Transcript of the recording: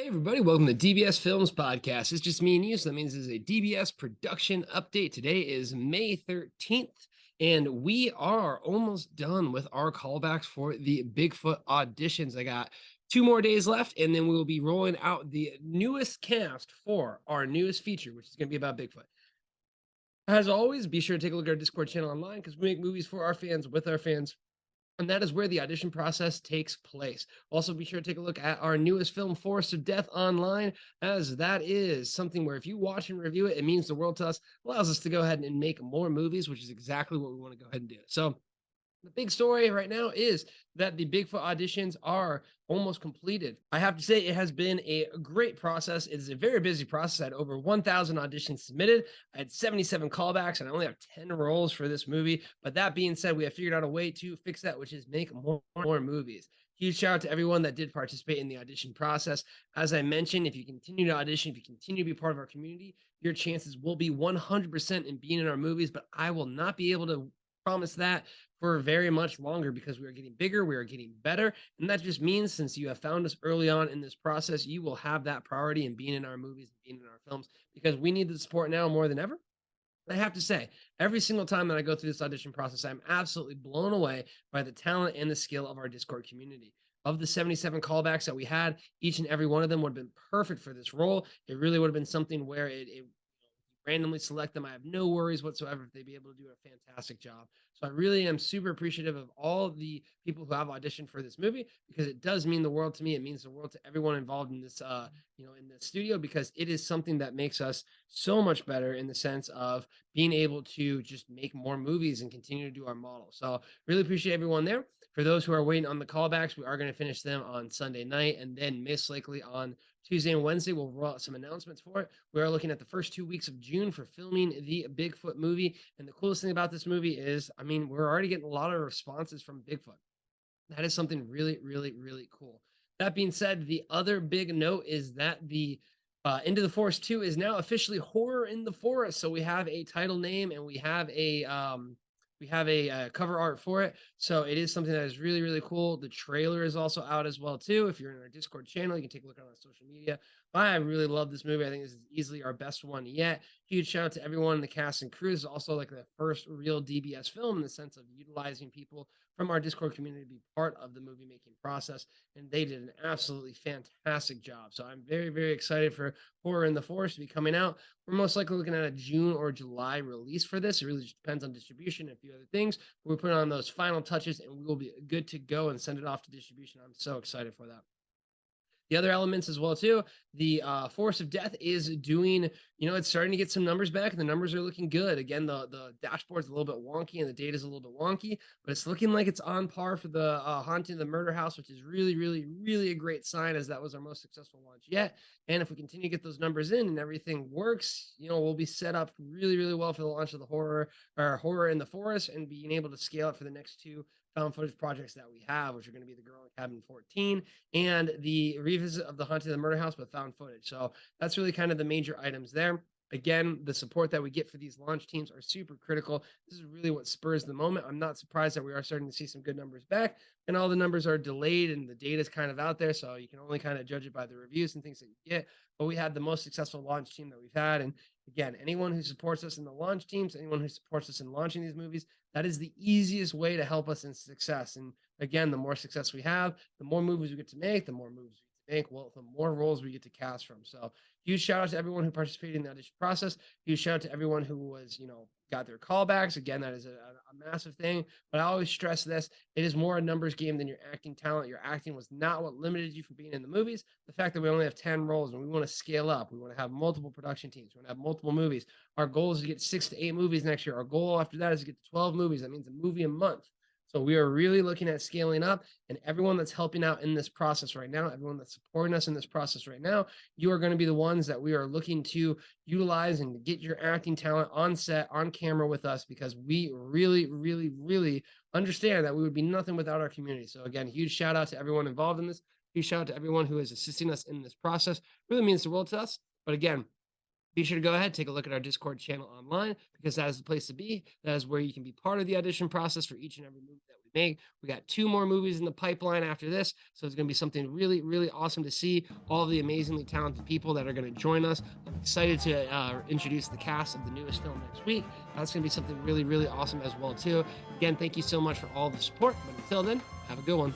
Hey everybody, welcome to DBS Films Podcast. It's just me and you, so that means it's a DBS production update. Today is May 13th, and we are almost done with our callbacks for the Bigfoot auditions. I got 2 more days left, and then we will be rolling out the newest cast for our newest feature, which is going to be about Bigfoot. As always, be sure to take a look at our Discord channel online because we make movies for our fans with our fans, and that is where the audition process takes place. Also, be sure to take a look at our newest film, Forest of Death, online, as that is something where if you watch and review it, it means the world to us, allows us to go ahead and make more movies, which is exactly what we want to go ahead and do. So, the big story right now is that the Bigfoot auditions are almost completed. I have to say, it has been a great process. It is a very busy process. I had over 1,000 auditions submitted. I had 77 callbacks, and I only have 10 roles for this movie. But that being said, we have figured out a way to fix that, which is make more movies. Huge shout out to everyone that did participate in the audition process. As I mentioned, if you continue to audition, if you continue to be part of our community, your chances will be 100% in being in our movies. But I will not be able to promise that for very much longer because we are getting bigger, we are getting better. And that just means since you have found us early on in this process, you will have that priority in being in our movies and being in our films because we need the support now more than ever. I have to say, every single time that I go through this audition process, I'm absolutely blown away by the talent and the skill of our Discord community. Of the 77 callbacks that we had, each and every one of them would have been perfect for this role. It really would have been something where it randomly select them. I have no worries whatsoever if they'd be able to do a fantastic job. So I really am super appreciative of all the people who have auditioned for this movie because it does mean the world to me. It means the world to everyone involved in this, in the studio because it is something that makes us so much better in the sense of being able to just make more movies and continue to do our model. So really appreciate everyone there. For those who are waiting on the callbacks, we are going to finish them on Sunday night and then most likely on Tuesday and Wednesday, we'll roll out some announcements for it. We are looking at the first 2 weeks of June for filming the Bigfoot movie. And the coolest thing about this movie is, I mean, we're already getting a lot of responses from Bigfoot. That is something really, really, really cool. That being said, the other big note is that the Into the Forest 2 is now officially Horror in the Forest. So we have a title name and we have a cover art for it. So it is something that is really, really cool. The trailer is also out as well too. If you're in our Discord channel, you can take a look on our social media. But I really love this movie. I think this is easily our best one yet. Huge shout out to everyone in the cast and crew. This is also like the first real DBS film in the sense of utilizing people from our Discord community to be part of the movie making process. And they did an absolutely fantastic job. So I'm very, very excited for Horror in the Forest to be coming out. We're most likely looking at a June or July release for this. It really just depends on distribution and a few other things. We're putting on those final touches and we will be good to go and send it off to distribution. I'm so excited for that. The other elements as well too. The Force of Death is doing, it's starting to get some numbers back, and the numbers are looking good. Again, the dashboard's a little bit wonky, and the data's a little bit wonky, but it's looking like it's on par for the Haunting of the Murder House, which is really, really, really a great sign, as that was our most successful launch yet. And if we continue to get those numbers in and everything works, we'll be set up really, really well for the launch of the Horror in the Forest, and being able to scale it for the next two found footage projects that we have, which are going to be the Girl in Cabin 14 and the revisit of the Haunted of the Murder House, but found footage. So that's really kind of the major items there. Again, the support that we get for these launch teams are super critical. This is really what spurs the moment. I'm not surprised that we are starting to see some good numbers back, and all the numbers are delayed and the data is kind of out there. So you can only kind of judge it by the reviews and things that you get. But we had the most successful launch team that we've had. And again, anyone who supports us in the launch teams, anyone who supports us in launching these movies, that is the easiest way to help us in success. And again, the more success we have, the more movies we get to make, the more movies we get to make, well, the more roles we get to cast from. So huge shout out to everyone who participated in the audition process. Huge shout out to everyone who was, got their callbacks. Again, that is a massive thing. But I always stress this. It is more a numbers game than your acting talent. Your acting was not what limited you from being in the movies. The fact that we only have 10 roles and we want to scale up. We want to have multiple production teams. We want to have multiple movies. Our goal is to get 6 to 8 movies next year. Our goal after that is to get to 12 movies. That means a movie a month. So we are really looking at scaling up, and everyone that's helping out in this process right now, everyone that's supporting us in this process right now, you are going to be the ones that we are looking to utilize and get your acting talent on set, on camera with us, because we really, really, really understand that we would be nothing without our community. So again, huge shout out to everyone involved in this. Huge shout out to everyone who is assisting us in this process. Really means the world to us. But again, Be sure to go ahead, take a look at our Discord channel online because that is the place to be. That is where you can be part of the audition process for each and every movie that we make. We got 2 more movies in the pipeline after this, so it's going to be something really, really awesome to see all the amazingly talented people that are going to join us. I'm excited to introduce the cast of the newest film next week. That's going to be something really, really awesome as well too. Again, thank you so much for all the support. But until then, have a good one.